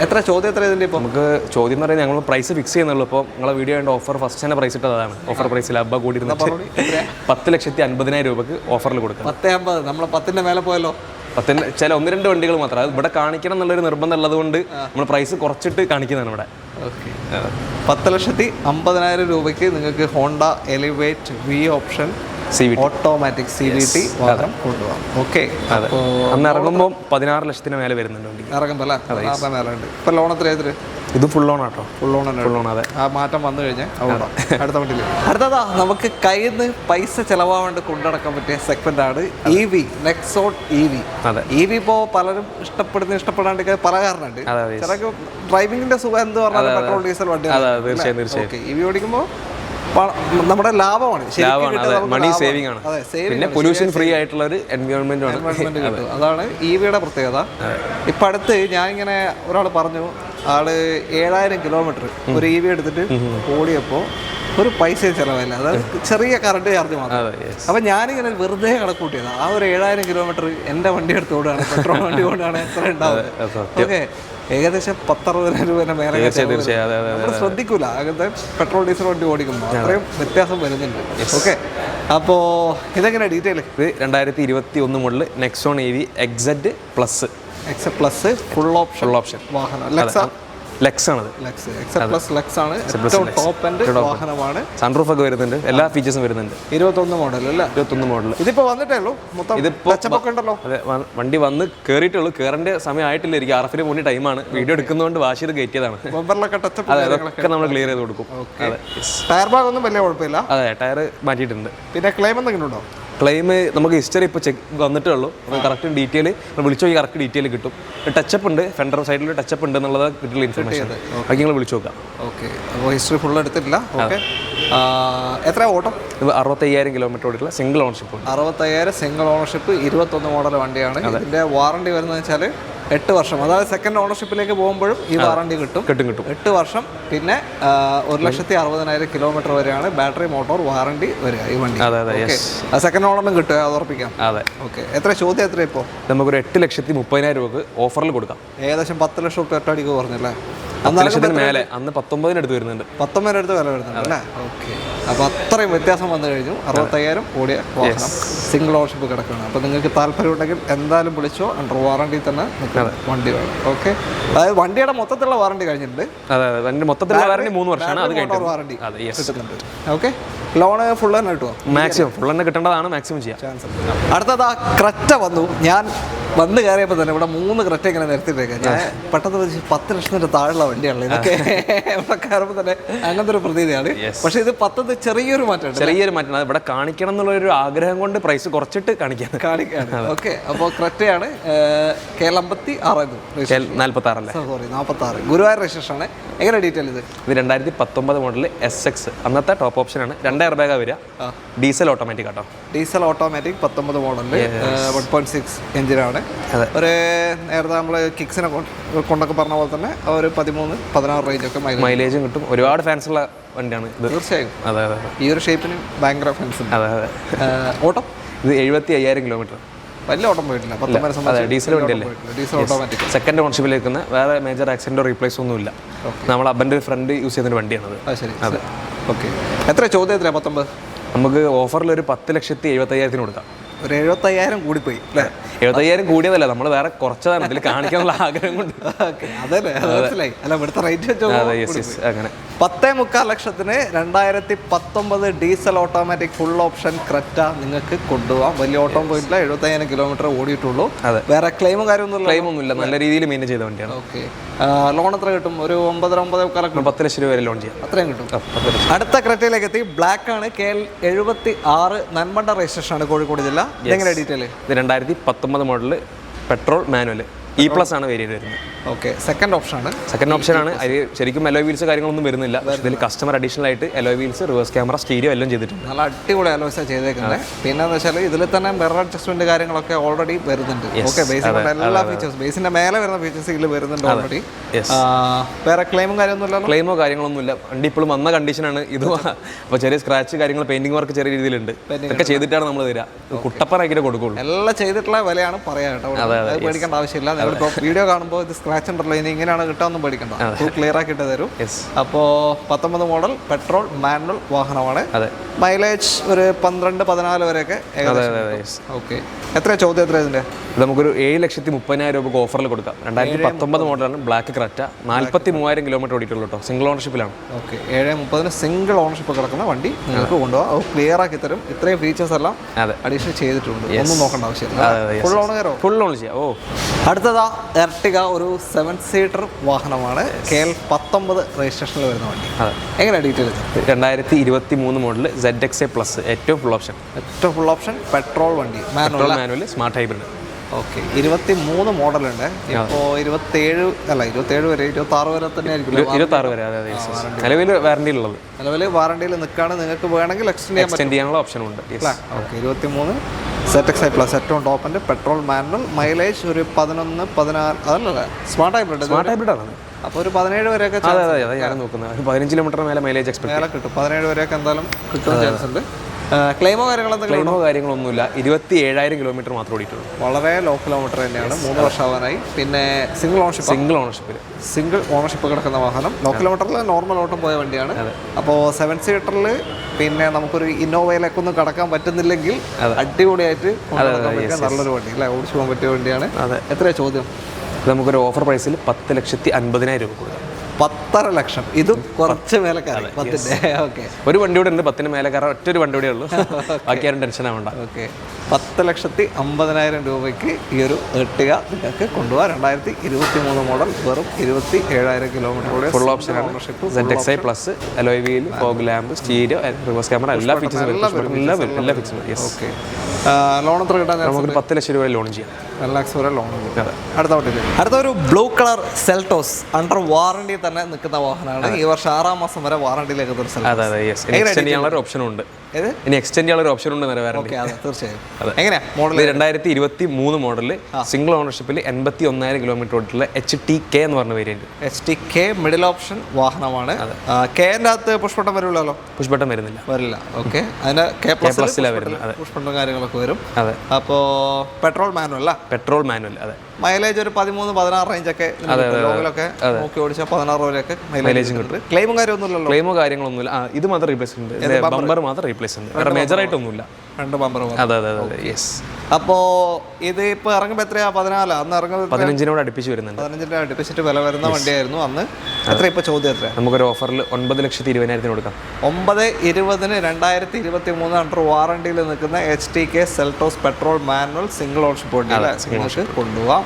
എത്ര ചോദ്യം എത്ര ഇതിൻ്റെ? ഇപ്പോൾ നമുക്ക് ചോദ്യം എന്ന് പറയുന്നത് ഞങ്ങൾ പ്രൈസ് ഫിക്സ് ചെയ്യുന്നുള്ളൂ. ഇപ്പോൾ നിങ്ങളെ വീഡിയോ ഉണ്ട് ഓഫർ ഫസ്റ്റ് തന്നെ പ്രൈസ് ഇട്ടതാണ്. ഓഫർ പ്രൈസിൽ അബ്ബ കൂടി 10,50,000 രൂപയ്ക്ക് ഓഫറിൽ കൊടുക്കാം. 10,50. നമ്മൾ 10ന്റെ മേലെ പോയല്ലോ. 10 ചില 1-2 വണ്ടികൾ മാത്രം. അത് ഇവിടെ കാണിക്കണം എന്നുള്ളൊരു നിർബന്ധം ഉള്ളത് കൊണ്ട് നമ്മൾ പ്രൈസ് കുറച്ചിട്ട് കാണിക്കുന്നതാണ് ഇവിടെ. 10,50,000 രൂപയ്ക്ക് നിങ്ങൾക്ക് Honda elevate V option automatic CVT വാഹനം കൊണ്ടുപോകാം. ഓക്കെ, അന്ന് ഇറങ്ങുമ്പോൾ 16 ലക്ഷത്തിന് മേലെ വരുന്നുണ്ട് വണ്ടി. ഇറങ്ങുമ്പോൾ അല്ലേ? 16 മേലെ ഉണ്ട്. ഇപ്പം ലോൺ എത്ര? ഇത് ഫുൾ ലോൺ ആട്ടോ. Full loan. അതെ, ആ മാറ്റം വന്നു കഴിഞ്ഞാൽ അടുത്ത വണ്ടിയിൽ. അടുത്തതാ നമുക്ക് കയ്യിൽ നിന്ന് പൈസ ചിലവാണ്ട് കൊണ്ടുനടക്കാൻ പറ്റിയ സെഗ്മെന്റ് ആണ് EV, നെക്സോൺ EV. EV ഇപ്പോൾ പലരും ഇഷ്ടപ്പെടാണ്ട് പല കാരണമുണ്ട്. ചിലർക്ക് ഡ്രൈവിംഗിന്റെ സുഖം എന്ത് പറഞ്ഞാൽ പെട്രോൾ ഡീസൽ വണ്ടി. EV ഓടിക്കുമ്പോൾ നമ്മുടെ ലാഭമാണ്, മണി സേവിംഗ് ആണ്. പിന്നെ പൊല്യൂഷൻ ഫ്രീ ആയിട്ടുള്ള ഒരു എൻവയോൺമെന്റ് ആണ്. അതാണ് EVയുടെ പ്രത്യേകത. ഇപ്പം അടുത്ത് ഞാനിങ്ങനെ ഒരാൾ പറഞ്ഞു, ആള് 7,000 കിലോമീറ്റർ ഒരു EV എടുത്തിട്ട് ഓടിയപ്പോൾ ഒരു പൈസയും ചിലവല്ല. അതായത് ചെറിയ കറണ്ട് ചാർജ് മാത്രം. അപ്പം ഞാനിങ്ങനെ വെറുതെ കണക്കൂട്ടിയത്. ആ ഒരു 7,000 കിലോമീറ്റർ എൻ്റെ വണ്ടി എടുത്ത് ഓടുകയാണ്, പെട്രോൾ വണ്ടി ഓടുകയാണ്, എത്ര ഉണ്ടാവും? ഓക്കെ, ഏകദേശം 10,60,000 രൂപേൻ്റെ മേലെ. നമ്മൾ ശ്രദ്ധിക്കൂല അങ്ങനത്തെ പെട്രോൾ ഡീസൽ വണ്ടി ഓടിക്കുമ്പോൾ അത്രയും വ്യത്യാസം വരുന്നുണ്ട്. ഓക്കെ, അപ്പോൾ ഇതെങ്ങനെ ഡീറ്റെയിൽ? ഇത് 2021 model Nexon EV XZ+ full option വാഹനം. ലെക്സ് ആണ്. ടോപ്പ് എൻഡ് വാഹനമാണ്. സൺറൂഫ് ഒക്കെ വരുന്നുണ്ട്, എല്ലാ ഫീച്ചേഴ്സും വരുന്നുണ്ട്. 21 മോഡൽ അല്ലേ? 21 മോഡൽ. ഇതിപ്പോ വന്നിട്ടേ ഉള്ളൂ. ഉണ്ടല്ലോ. അതെ, വണ്ടി വന്ന് കയറിയിട്ടുള്ളൂ. കയറേണ്ട സമയം ആയിട്ടില്ല. എനിക്ക് RF മുന്നേ ടൈമാണ്. വീഡിയോ എടുക്കുന്നതുകൊണ്ട് വാഷ് ചെയ്ത് കയറ്റിയതാണ്. അതൊക്കെ നമ്മൾ ക്ലിയർ ചെയ്ത് കൊടുക്കും. ടയർ ഭാഗം ഒന്നും വലിയ കുഴപ്പമില്ല. അതെ, ടയർ മാറ്റിയിട്ടുണ്ട്. പിന്നെ ക്ലെയിം എന്തെങ്കിലും ഉണ്ടോ? ക്ലെയിം നമുക്ക് ഹിസ്റ്ററി ഇപ്പോൾ ചെക്ക് വന്നിട്ടേ ഉള്ളൂ. നമുക്ക് കറക്റ്റ് ഡീറ്റെയിൽ വിളിച്ചു നോക്കി കറക്റ്റ് ഡീറ്റെയിൽ കിട്ടും. ടച്ചപ്പ് ഉണ്ട്, ഫെൻഡർ സൈഡിൽ ടച്ചപ്പ് ഉണ്ട് എന്നുള്ളത് കിട്ടിയുള്ള ഇൻഫർമേഷൻ. ബാക്കി നിങ്ങൾ വിളിച്ചു നോക്കാം. ഓക്കെ, അപ്പോൾ ഹിസ്റ്ററി ഫുൾ എടുത്തിട്ടില്ല. ഓക്കെ, എത്ര ഓട്ടം? ഇത് 65,000 കിലോമീറ്റർ ഓടിയിട്ടുള്ള single ownership. 65,000 single ownership, 21 model വണ്ടിയാണ്. ഇതിൻ്റെ വാറണ്ടി വരുന്നത് വെച്ചാൽ 8 വർഷം. അതായത് സെക്കൻഡ് ഓണർഷിപ്പിലേക്ക് പോകുമ്പോഴും ഈ വാറണ്ടി കിട്ടും. 8 വർഷം. പിന്നെ 1,60,000 കിലോമീറ്റർ വരെയാണ് ബാറ്ററി മോട്ടോർ വാറണ്ടി വരിക ഈ വണ്ടി. സെക്കൻഡ് ഓണറിലും കിട്ടുക, അത് ഉറപ്പിക്കാം. അതെ. ഓക്കെ, എത്ര ചോദ്യം എത്ര ഇപ്പോൾ? നമുക്കൊരു 8,30,000 രൂപക്ക് ഓഫറിൽ കൊടുക്കാം. ഏകദേശം 10 ലക്ഷം രൂപ ഒറ്റയടിക്ക് പറഞ്ഞല്ലേ? 10 ലക്ഷത്തിന് മേലെ. അന്ന് 19 അടുത്ത് വരുന്നുണ്ട്. 19 അടുത്ത് വില വരുന്നുണ്ട് അല്ലേ? ഓക്കെ, അപ്പോൾ അത്രയും വ്യത്യാസം വന്നു കഴിഞ്ഞു. 65,000 ഓടിയ വാഹനം സിംഗിൾ ഓണർഷിപ്പ് കിടക്കുകയാണ്. അപ്പോൾ നിങ്ങൾക്ക് താല്പര്യമുണ്ടെങ്കിൽ എന്തായാലും വിളിച്ചോ. അണ്ടർ വാറണ്ടി തന്നെ വണ്ടി വേണം. ഓക്കെ, അതായത് വണ്ടിയുടെ മൊത്തത്തിലുള്ള വാറണ്ടി കഴിഞ്ഞിട്ടുണ്ട്. അതെ, വണ്ടി മൊത്തത്തിലുള്ള വാറണ്ടി 3 വർഷമാണ്. അത് കഴിഞ്ഞിട്ട് വാറണ്ടി കിട്ടുന്നുണ്ട്. ഓക്കെ, ലോണ് ഫുൾ തന്നെ കിട്ടുമോ? മാക്സിമം ഫുൾ തന്നെ കിട്ടേണ്ടതാണ്. മാക്സിമം ചെയ്യാം. അടുത്തത് ആ ക്രെറ്റ വന്നു. ഞാൻ വന്ന് കയറിയപ്പോൾ തന്നെ ഇവിടെ 3 ക്രെറ്റ ഇങ്ങനെ നിർത്തിയിട്ടേക്കാം. ഞാൻ പെട്ടെന്ന് 10 ലക്ഷത്തിന്റെ താഴെയുള്ള വണ്ടിയാണല്ലോ ഇതൊക്കെ. ഇവിടെ കയറുമ്പോൾ തന്നെ അങ്ങനത്തെ ഒരു പ്രതീതിയാണ്. പക്ഷേ ഇത് 10 ചെറിയൊരു മാറ്റം. ഇവിടെ കാണിക്കണം എന്നുള്ളൊരു ആഗ്രഹം കൊണ്ട് പ്രൈസ് കുറച്ചിട്ട് കാണിക്കാണ്. ഓക്കെ, അപ്പോൾ ക്രെറ്റയാണ്. KL56 46 സോറി 46 ഗുരുവായൂർ രജിസ്ട്രേഷൻ ആണ്. എങ്ങനെ ഡീറ്റെയിൽ ഇത്? 2019 മോഡൽ SX. അന്നത്തെ ടോപ്പ് ഓപ്ഷൻ ആണ്. 2 എയർ ബാഗാ വരിക. ഡീസൽ ഓട്ടോമാറ്റിക് കേട്ടോ. ഡീസൽ ഓട്ടോമാറ്റിക് 19 മോഡലിൽ 1.6 എഞ്ചിനാണ്. ഒരു നേരത്തെ നമ്മൾ കിക്സിനെ കൊണ്ടൊക്കെ പറഞ്ഞ പോലെ തന്നെ ഒരു 13-16 റേഞ്ച് ഒക്കെ മൈലേജും കിട്ടും. ഒരുപാട് ഫാൻസ് ഉള്ള വണ്ടിയാണ് ഇത്. തീർച്ചയായും. അതെ. ഈ ഒരു ഷേപ്പിന് ഭയങ്കര ഫാൻസ് ഉണ്ട്. അതെ. ഓട്ടം ഇത് 75,000 കിലോമീറ്റർ. വലിയ ഓട്ടം പോയിട്ടില്ല. ഡീസൽ വണ്ടിയല്ലേ? Diesel automatic. സെക്കൻഡ് ഓണർഷിപ്പിൽ നിൽക്കുന്ന വേറെ മേജർ ആക്സിഡന്റോ റീപ്ലേസ് ഒന്നുമില്ല. നമ്മൾ അബന്റെ ഫ്രണ്ട് യൂസ് ചെയ്യുന്ന വണ്ടിയാണത്. ശരി. അതെ. ഓക്കെ, എത്ര ചോദ്യം? എത്ര? 19. നമുക്ക് ഓഫറിൽ ഒരു 10,75,000 കൊടുക്കാം. ഒരു 75,000 കൂടിപ്പോയി അല്ലേ? 75,000 കൂടിയതല്ല, നമ്മൾ വേറെ കുറച്ചതാണ് ഇതിൽ കാണിക്കാനുള്ള ആഗ്രഹം കൊണ്ട്. അതല്ലേ, മനസ്സിലായി. അല്ല, ഇവിടുത്തെ റേറ്റ് അങ്ങനെ 10.25 ലക്ഷത്തിന് 2019 diesel automatic full option Creta നിങ്ങൾക്ക് കൊണ്ടുപോകാം. വലിയ ഓട്ടം പോയിട്ടില്ല. 75,000 കിലോമീറ്റർ ഓടിയിട്ടുള്ളൂ. വേറെ ക്ലെയിമും കാര്യമൊന്നുമില്ല. നല്ല രീതിയിൽ മെയിൻറ്റെയിൻ ചെയ്ത വണ്ടിയാണ്. ഓക്കെ, ലോൺ എത്ര കിട്ടും? ഒരു 9-9.25 10 ലക്ഷം രൂപ വരെ ലോൺ ചെയ്യാം. അത്രയും കിട്ടും. അടുത്ത ക്രെറ്റയിലേക്ക് എത്തി. ബ്ലാക്ക് ആണ്. KL76 നന്മണ്ട രജിസ്ട്രേഷൻ ആണ്, കോഴിക്കോട് ജില്ല. എങ്ങനെ ഡീറ്റെയിൽ? ഇത് 2019 മോഡൽ പെട്രോൾ മാനുവൽ E+ ആണ് വേരിയന്റ് വരുന്നത്. ഓക്കെ, സെക്കൻഡ് ഓപ്ഷൻ ആണ്. അതിൽ ശരിക്കും അലോയ് വീൽസ് കാര്യങ്ങളൊന്നും വരുന്നില്ല. ഇതിൽ കസ്റ്റമർ അഡീഷണൽ ആയിട്ട് alloy wheels, reverse camera, stereo എല്ലാം ചെയ്തിട്ടുണ്ട്. നല്ല അടിപൊളി അലോയ്സ് ചെയ്തേക്കുന്നത്. പിന്നെ എന്ന് വെച്ചാൽ ഇതിൽ തന്നെ മിറർ അഡ്ജസ്റ്റ്മെന്റ് കാര്യങ്ങളൊക്കെ ഓൾറെഡി വരുന്നുണ്ട്. ഓക്കെ, എല്ലാ ഫീച്ചേഴ്സ്, ബേസിന്റെ മേലെ വരുന്ന ഫീച്ചേഴ്സ് ഇതിൽ വരുന്നുണ്ട് ഓൾറെഡി. വേറെ ക്ലെയിമോ കാര്യങ്ങളൊന്നുമില്ല. വണ്ടി ഇപ്പോഴും വന്ന കണ്ടീഷനാണ് ഇത്. അപ്പോൾ ചെറിയ സ്ക്രാച്ച് കാര്യങ്ങൾ, പെയിന്റിംഗ് വർക്ക് ചെറിയ രീതിയിലുണ്ട്. ഇതൊക്കെ ചെയ്തിട്ടാണ് നമ്മൾ തരിക. കുട്ടപ്പനാക്കിയിട്ട് കൊടുക്കുള്ളൂ. എല്ലാം ചെയ്തിട്ടുള്ള വിലയാണ് പറയാം കേട്ടോ. പേടിക്കേണ്ട ആവശ്യമില്ല. നിങ്ങളിപ്പോൾ വീഡിയോ കാണുമ്പോൾ ഇത് സ്ക്രാച്ച് ഉണ്ടല്ലോ, ഇനി ഇങ്ങനെയാണ് കിട്ടാമെന്നും പേടിക്കണ്ട. ക്ലിയർ ആക്കിയിട്ട് തരും. അപ്പോൾ 19 മോഡൽ പെട്രോൾ മാനുവൽ വാഹനമാണ്. മൈലേജ് ഒരു 12-14 വരെയൊക്കെ. ഓക്കെ, എത്ര ചോദ്യം? എത്ര ഇതിന്റെ? നമുക്കൊരു 7,30,000 രൂപയ്ക്ക് ഓഫറിൽ കൊടുക്കാം. 2019 മോഡലാണ്. Black Creta. 43,000 കിലോമീറ്റർ ഓടിയിട്ടുള്ളൂ കേട്ടോ. സിംഗിൾ ഓണർഷിപ്പിലാണ്. ഓക്കെ, 7:30 സിംഗിൾ ഓണർഷിപ്പ് കിടക്കുന്ന വണ്ടി നിങ്ങൾക്ക് കൊണ്ടുപോകാം. അത് ക്ലിയർ ആക്കി തരും. ഇത്രയും ഫീച്ചേഴ്സ് എല്ലാം അഡീഷണൽ ചെയ്തിട്ടുണ്ട്. ഒന്നും നോക്കേണ്ട ആവശ്യമില്ല. ഫുൾ ഓൺ ചെയ്യാം. അടുത്തതാ എർട്ടിക, ഒരു 7 സീറ്റർ വാഹനമാണ്. KL19 രജിസ്ട്രേഷനിൽ വരുന്ന വണ്ടി. എങ്ങനെ ഡീറ്റെയിൽ? 2023 മോഡൽ ZX+, ഏറ്റവും ഫുൾ ഓപ്ഷൻ പെട്രോൾ വണ്ടി, മാനുവൽ, സ്മാർട്ട് ഹൈബ്രിഡ്. ഓക്കെ, 23 മോഡലുണ്ട്. ഇപ്പോൾ 27 വരെ, 26 വരെ തന്നെ ആയിരിക്കും. 26 വരെ. നിലവിൽ വാറണ്ടിയിലുള്ളത്. നിലവിൽ വാറണ്ടിയിൽ നിൽക്കുകയാണ്. നിങ്ങൾക്ക് വേണമെങ്കിൽ എക്സ്റ്റെൻഡ് ചെയ്യാനുള്ള ഓപ്ഷൻ ഉണ്ട്. ഓക്കെ, 23 ZX+, ഏറ്റവും ടോപ്പിൻ്റെ പെട്രോൾ മാനുവൽ. മൈലേജ് ഒരു 11-14. അതല്ല, സ്മാർട്ട് ഹൈബ്രിഡ് ആണ്. അപ്പോൾ ഒരു 17 വരെയൊക്കെ ഞാൻ നോക്കുന്നത്. 15 കിലോമീറ്റർ മേലെ മൈലേജ് എക്സ്പെക്ട് കിട്ടും. 17 വരെയൊക്കെ എന്തായാലും കിട്ടുന്ന ചാൻസ് ഉണ്ട്. ക്ലെയിമോ കാര്യങ്ങളൊന്നുമില്ല. 27,000 കിലോമീറ്റർ മാത്രം ഓടിയിട്ടുള്ളൂ. വളരെ ലോ കിലോമീറ്റർ തന്നെയാണ്. 3 വർഷമാവാനായി. പിന്നെ സിംഗിൾ ഓണർഷിപ്പ് കിടക്കുന്ന വാഹനം. ലോ കിലോമീറ്ററിൽ നോർമൽ ഓട്ടം പോയ വണ്ടിയാണ്. അപ്പോൾ 7 സീറ്ററിൽ പിന്നെ നമുക്കൊരു ഇന്നോവയിലേക്കൊന്നും കടക്കാൻ പറ്റുന്നില്ലെങ്കിൽ അടിപൊളിയായിട്ട് നല്ലൊരു വണ്ടി അല്ലേ, ഓടിച്ചു പോകാൻ പറ്റിയ വണ്ടിയാണ്. എത്രയാണ് ചോദ്യം? നമുക്കൊരു ഓഫർ പ്രൈസിൽ 10,50,000 രൂപ കൊടുക്കാം. 10.5 ലക്ഷം. ഇതും കുറച്ച് മേലെ കയറി 10ന്റെ. ഓക്കെ, ഒരു വണ്ടി കൂടെ ഉണ്ട് 10ന് മേലെ കാരണം ഒറ്റ ഒരു വണ്ടി കൂടെ ഉള്ളൂ. ബാക്കി ആരും ടെൻഷൻ ആവണ്ട. ഓക്കെ, 10,50,000 രൂപയ്ക്ക് ഈ ഒരു എർട്ടിഗ നിങ്ങൾക്ക് കൊണ്ടുപോകാം. 2023 മോഡൽ, വെറും 27,000 കിലോമീറ്റർ. ഫുൾ ഓപ്ഷൻ ആണ്. ZXi plus, alloy wheel, fog lamp, stereo, reverse camera, എല്ലാ ഫീച്ചേഴ്സും എല്ലാ ഫീച്ചേഴ്സും. ഓക്കെ, ലോൺ എത്ര കിട്ടാൻ? നമുക്ക് 10 ലക്ഷം രൂപ ലോൺ ചെയ്യാം. 1 ലക്ഷം വരെ ലോൺ. അടുത്ത ഒരു blue colour Seltos under warranty തന്നെ നിൽക്കുന്ന വാഹനമാണ്. ഈ വർഷം 6ാം മാസം വരെ വാറണ്ടിയിലേക്ക് അതെ അതെ. എക്സ്റ്റെൻഡ് ചെയ്യാനുള്ള ഒരു ഓപ്ഷൻ ഉണ്ട്. ഇനി എക്സ്റ്റെൻഡ് ചെയ്യാനുള്ള ഒരു ഓപ്ഷൻ ഉണ്ട് വാറണ്ടി. തീർച്ചയായും. എങ്ങനെയാ മോഡൽ? 2023 മോഡലിൽ സിംഗിൾ ഓണർഷിപ്പിൽ 81,000 കിലോമീറ്റർ ഓടിയിട്ടുള്ള HTK എന്ന് പറഞ്ഞ വേരിയന്റ്. HTK മിഡിൽ ഓപ്ഷൻ വാഹനമാണ്. കെന്റെ അകത്ത് പുഷ്പട്ടം വരുമല്ലോ? പുഷ്പട്ടം വരുന്നില്ല. വരില്ല. ഓക്കെ, അതിന് K+ലാണ് വരുന്നത്. പുഷ്പട്ടം കാര്യങ്ങളൊക്കെ വരും. അതെ. അപ്പോൾ പെട്രോൾ മാനുവൽ അല്ല? Petrol manual. അതെ. മൈലേജ് ഒരു 13-16 റേഞ്ചൊക്കെ ലോങ്ങിലൊക്കെ നോക്കി ഓടിച്ചാൽ 16 വരെയൊക്കെ മൈലേജ് കിട്ടും. ക്ലെയിമോ കാര്യമൊന്നുമില്ലല്ലോ? ക്ലെയിമോ കാര്യങ്ങളൊന്നുമില്ല. ഇത് മാത്രം റീപ്ലേസ് ഉണ്ട്. ബമ്പർ മാത്രം റീപ്ലേസ് ഉണ്ട്. വേറെ മേജർ ആയിട്ടൊന്നുമില്ല. 2 ബമ്പർ. അതെ അതെ അതെ. യെസ്. അപ്പോൾ ഇത് ഇപ്പോൾ ഇറങ്ങുമ്പോൾ എത്രയാ? 14? അന്ന് ഇറങ്ങുമ്പോൾ 15 അടുപ്പിച്ച് വരുന്നുണ്ട്. 15 അടുപ്പിച്ചിട്ട് വില വരുന്ന വണ്ടിയായിരുന്നു അന്ന്. എത്ര ഇപ്പോൾ ചോദ്യം എത്ര? നമുക്കൊരു ഓഫറിൽ 9,20,000 കൊടുക്കാം. 9,20,000 2023 അണ്ടർ വാറണ്ടിയിൽ നിൽക്കുന്ന HTK Seltos petrol manual single ownership വണ്ടി കൊണ്ടുപോകാം.